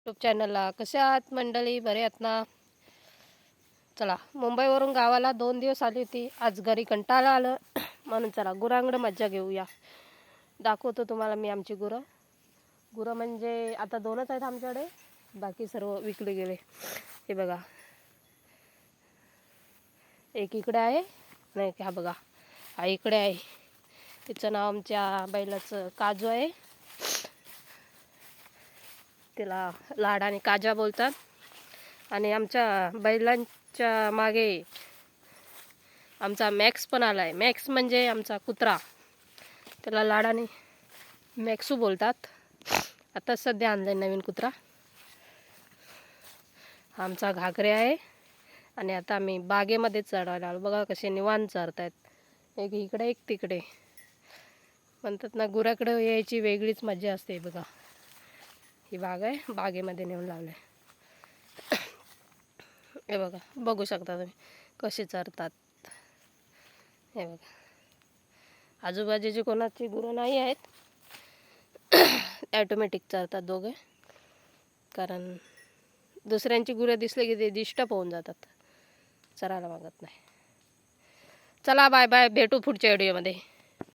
YouTube चॅनलला कसे आहात मंडळी? बरे आहात ना? चला, मुंबईवरून गावाला 2 दिवस आली होती. आज घरी कंटाळा आलं म्हणून चला गुरांकडे मज्जा घेऊया. दाखवतो तुम्हाला मी आमची गुरं. गुरं म्हणजे आता 2च आहेत आमच्याकडे, बाकी सर्व विकले गेले. हे बघा, एक इकडे आहे नाही का, बघा हा इकडे आहे. तिचं नाव आमच्या बैलाचं काजू आहे. तिला लाडाने काजा बोलतात. आणि आमच्या बैलांच्या मागे आमचा मॅक्स पण आला आहे. मॅक्स म्हणजे आमचा कुत्रा, त्याला लाडाने मॅक्सू बोलतात. आता सध्या आणलाय नवीन कुत्रा. आमचा घागरे आहे. आणि आता आम्ही बागेमध्ये चढायला आलो. बघा कसे निवांत चरतायत, एक इकडे एक तिकडे. म्हणतात ना, गुराकडे यायची वेगळीच मजा असते. बघा, ही बाग आहे, बागेमध्ये नेऊन लावलं आहे. हे बघा, बघू शकता तुम्ही कसे चरतात. हे बघा, आजूबाजूची कोणाची गुरं नाही आहेत. ॲटोमॅटिक चरतात दोघे, कारण दुसऱ्यांची गुरं दिसले की ते डिस्टर्ब होऊन जातात, चरायला मागत नाही. चला बाय बाय, भेटू पुढच्या व्हिडिओमध्ये.